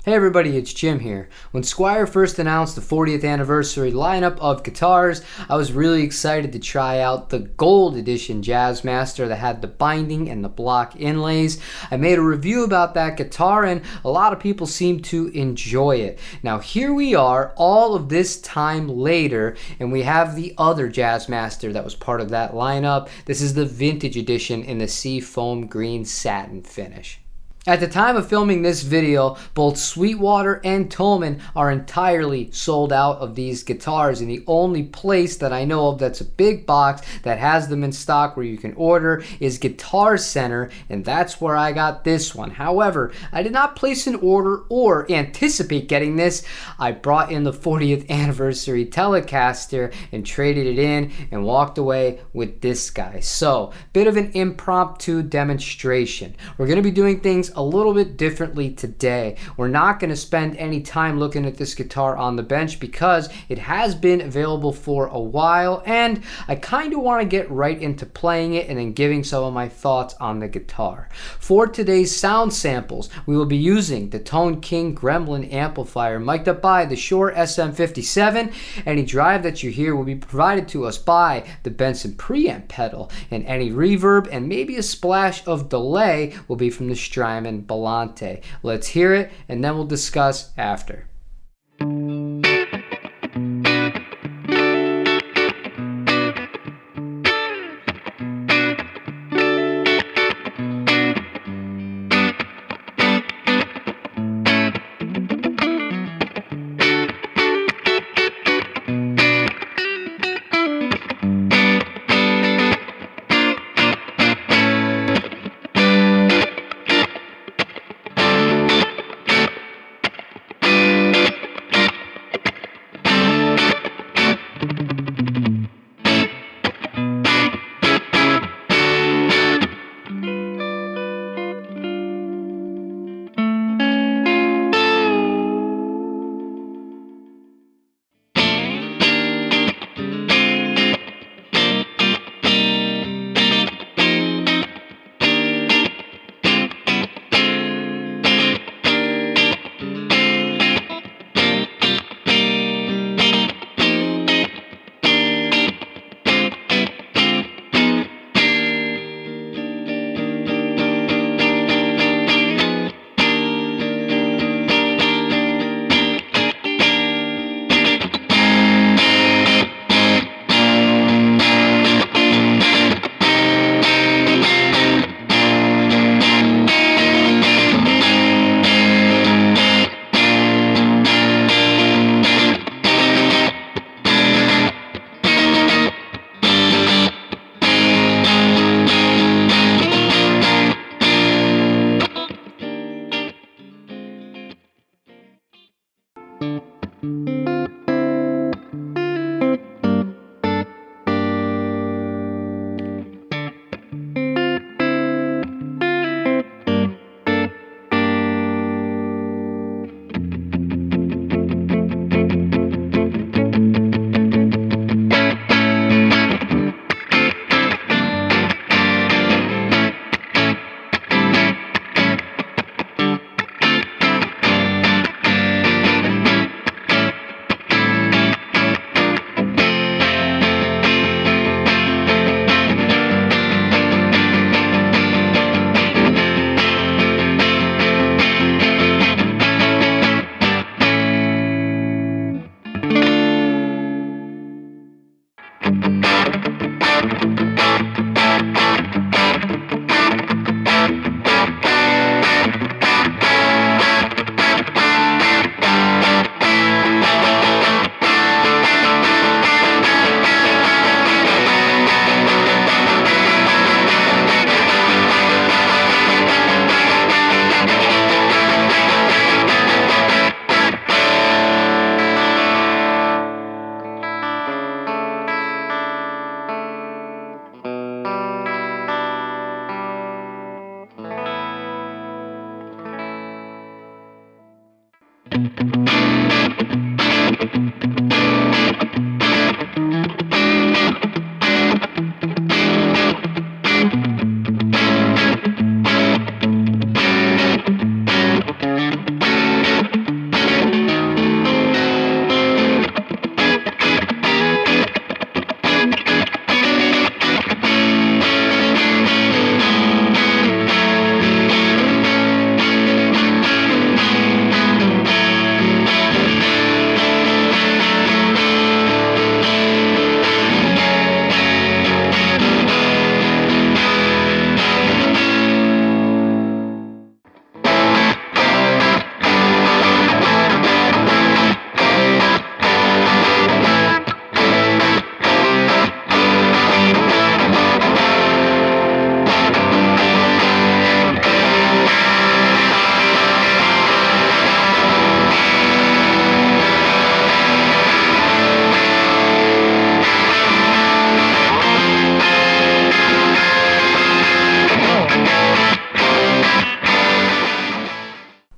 Hey everybody, it's Jim here. When Squire first announced the 40th anniversary lineup of guitars, I was really excited to try out the Gold Edition Jazzmaster that had the binding and the block inlays. I made a review about that guitar and a lot of people seemed to enjoy it. Now here we are, all of this time later, and we have the other Jazzmaster that was part of that lineup. This is the Vintage Edition in the seafoam green satin finish. At the time of filming this video, both Sweetwater and Tolman are entirely sold out of these guitars, and the only place that I know of that's a big box that has them in stock where you can order is Guitar Center, and that's where I got this one. However, I did not place an order or anticipate getting this. I brought in the 40th Anniversary Telecaster and traded it in and walked away with this guy. So, bit of an impromptu demonstration. We're going to be doing things a little bit differently today. We're not going to spend any time looking at this guitar on the bench because it has been available for a while, and I kind of want to get right into playing it and then giving some of my thoughts on the guitar. For today's sound samples, we will be using the Tone King Gremlin amplifier mic'd up by the Shure SM57. Any drive that you hear will be provided to us by the Benson preamp pedal, and any reverb and maybe a splash of delay will be from the Strymon Bellante. Let's hear it and then we'll discuss after.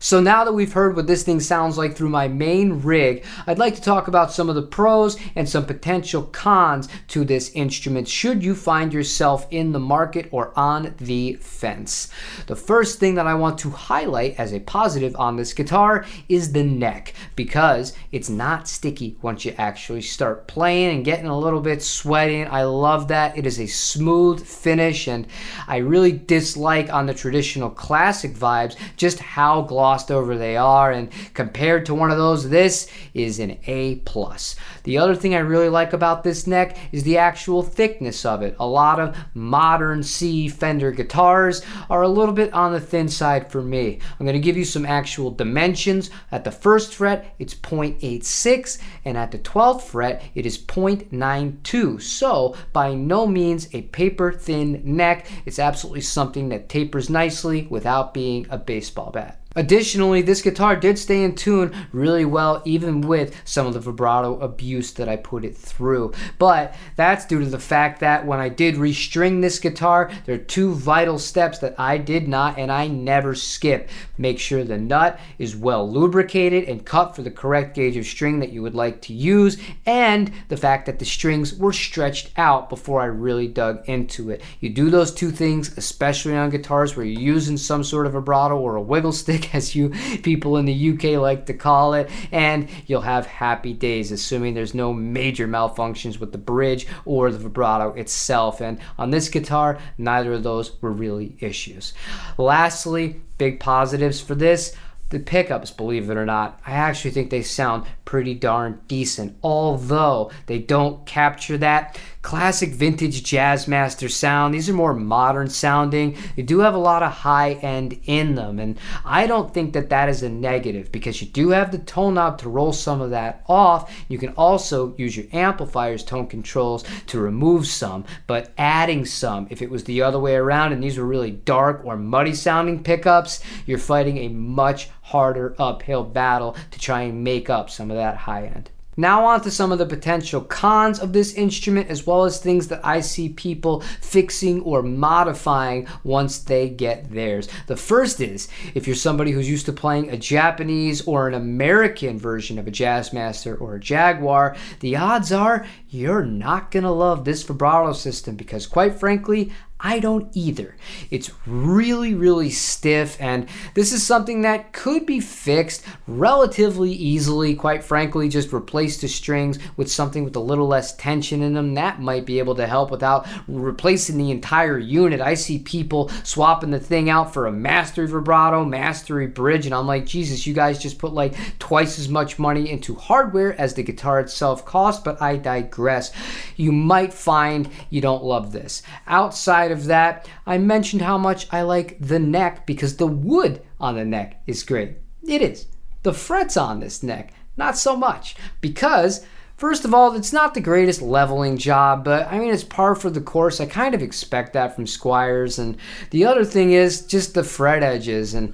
So now that we've heard what this thing sounds like through my main rig, I'd like to talk about some of the pros and some potential cons to this instrument should you find yourself in the market or on the fence. The first thing that I want to highlight as a positive on this guitar is the neck, because it's not sticky once you actually start playing and getting a little bit sweaty. I love that. It is a smooth finish, and I really dislike on the traditional classic vibes just how glossy over they are, and compared to one of those, this is an A+. The other thing I really like about this neck is the actual thickness of it. A lot of modern C Fender guitars are a little bit on the thin side for me. I'm going to give you some actual dimensions. At the 1st fret, it's 0.86, and at the 12th fret, it is 0.92. So by no means a paper thin neck. It's absolutely something that tapers nicely without being a baseball bat. Additionally, this guitar did stay in tune really well, even with some of the vibrato abuse that I put it through. But that's due to the fact that when I did restring this guitar, there are 2 vital steps that I did not and I never skip. Make sure the nut is well lubricated and cut for the correct gauge of string that you would like to use, and the fact that the strings were stretched out before I really dug into it. You do those 2 things, especially on guitars where you're using some sort of vibrato or a wiggle stick, as you people in the UK like to call it, and you'll have happy days, assuming there's no major malfunctions with the bridge or the vibrato itself. And on this guitar, neither of those were really issues. Lastly, big positives for this: the pickups, believe it or not, I actually think they sound pretty darn decent, although they don't capture that classic vintage Jazzmaster sound. These are more modern sounding. They do have a lot of high end in them, and I don't think that that is a negative, because you do have the tone knob to roll some of that off. You can also use your amplifier's tone controls to remove some, but adding some, if it was the other way around and these were really dark or muddy sounding pickups, you're fighting a much harder uphill battle to try and make up some of that high end. Now on to some of the potential cons of this instrument, as well as things that I see people fixing or modifying once they get theirs. The first is, if you're somebody who's used to playing a Japanese or an American version of a Jazzmaster or a Jaguar, the odds are you're not gonna love this vibrato system, because quite frankly, I don't either. It's really, really stiff, and this is something that could be fixed relatively easily. Quite frankly, just replace the strings with something with a little less tension in them. That might be able to help without replacing the entire unit. I see people swapping the thing out for a mastery vibrato, mastery bridge, and I'm like, Jesus, you guys just put like twice as much money into hardware as the guitar itself costs. But I digress. You might find you don't love this. Outside of that, I mentioned how much I like the neck, because the wood on the neck is great. It is. The frets on this neck, not so much, because first of all, it's not the greatest leveling job, but I mean, it's par for the course. I kind of expect that from Squires. And the other thing is just the fret edges, and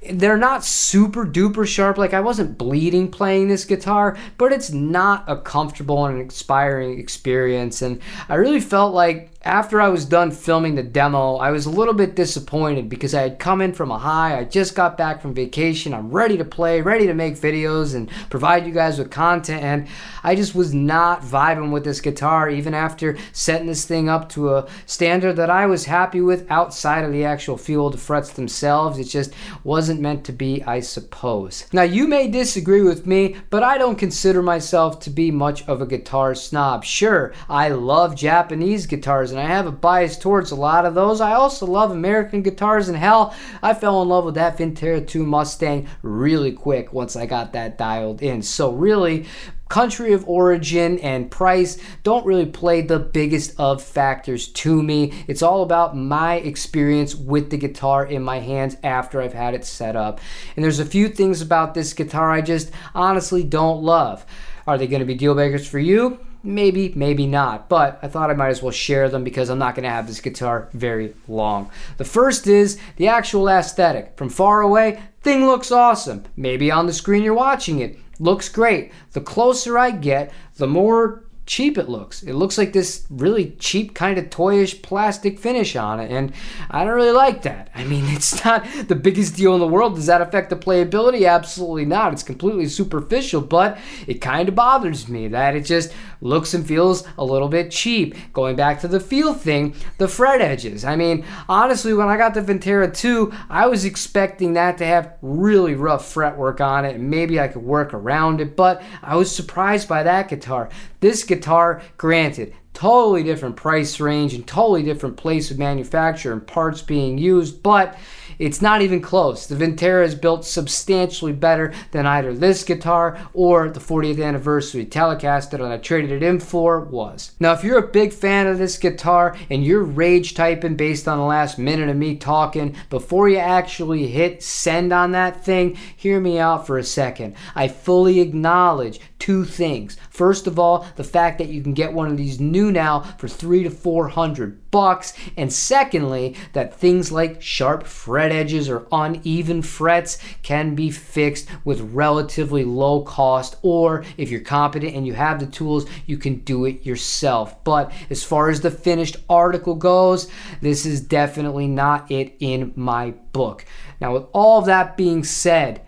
they're not super duper sharp. Like, I wasn't bleeding playing this guitar, but it's not a comfortable and inspiring experience. And I really felt like after I was done filming the demo, I was a little bit disappointed, because I had come in from a high. I just got back from vacation. I'm ready to play, ready to make videos and provide you guys with content, and I just was not vibing with this guitar, even after setting this thing up to a standard that I was happy with outside of the actual feel of the frets themselves. It just wasn't meant to be, I suppose. Now, you may disagree with me, but I don't consider myself to be much of a guitar snob. Sure, I love Japanese guitars, and I have a bias towards a lot of those. I also love American guitars, and hell, I fell in love with that Vintera 2 Mustang really quick once I got that dialed in. So really, country of origin and price don't really play the biggest of factors to me. It's all about my experience with the guitar in my hands after I've had it set up. And there's a few things about this guitar I just honestly don't love. Are they going to be deal breakers for you? Maybe, maybe not, but I thought I might as well share them, because I'm not going to have this guitar very long. The first is the actual aesthetic. From far away, thing looks awesome. Maybe on the screen you're watching it, looks great. The closer I get, the more cheap it looks. It looks like this really cheap kind of toyish plastic finish on it, and I don't really like that. I mean, it's not the biggest deal in the world. Does that affect the playability? Absolutely not. It's completely superficial, but it kind of bothers me that it just looks and feels a little bit cheap. Going back to the feel thing, the fret edges. I mean, honestly, when I got the Ventera 2, I was expecting that to have really rough fretwork on it, and maybe I could work around it, but I was surprised by that guitar. This guitar, granted, totally different price range and totally different place of manufacture and parts being used, but it's not even close. The Ventera is built substantially better than either this guitar or the 40th Anniversary Telecaster that I traded it in for was. Now, if you're a big fan of this guitar and you're rage typing based on the last minute of me talking, before you actually hit send on that thing, hear me out for a second. I fully acknowledge two things. First of all, the fact that you can get one of these new now for $300 to $400, and secondly, that things like sharp fret edges or uneven frets can be fixed with relatively low cost, or if you're competent and you have the tools, you can do it yourself. But as far as the finished article goes, this is definitely not it in my book. Now, with all that being said,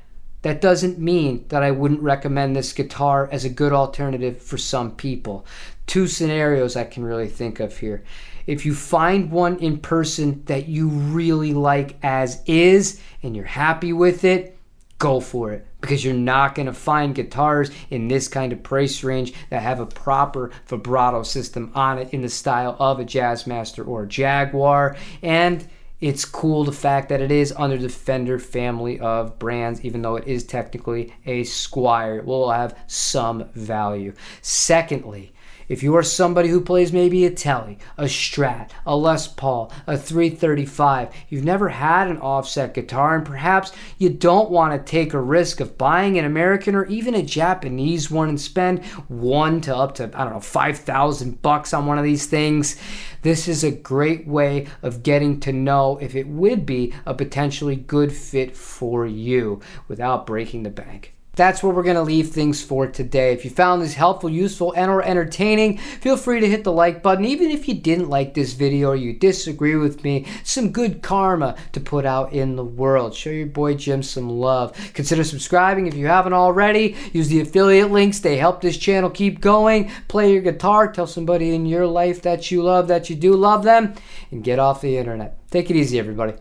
that doesn't mean that I wouldn't recommend this guitar as a good alternative for some people. Two scenarios I can really think of here. If you find one in person that you really like as is and you're happy with it, go for it, because you're not going to find guitars in this kind of price range that have a proper vibrato system on it in the style of a Jazzmaster or a Jaguar. And it's cool the fact that it is under the Fender family of brands, even though it is technically a Squire. It will have some value. Secondly, if you are somebody who plays maybe a Tele, a Strat, a Les Paul, a 335, you've never had an offset guitar, and perhaps you don't want to take a risk of buying an American or even a Japanese one and spend $1,000 to up to, $5,000 on one of these things, this is a great way of getting to know if it would be a potentially good fit for you without breaking the bank. That's where we're going to leave things for today. If you found this helpful, useful, and or entertaining, feel free to hit the like button. Even if you didn't like this video or you disagree with me, some good karma to put out in the world. Show your boy Jim some love. Consider subscribing if you haven't already. Use the affiliate links. They help this channel keep going. Play your guitar. Tell somebody in your life that you love, that you do love them. And get off the internet. Take it easy, everybody.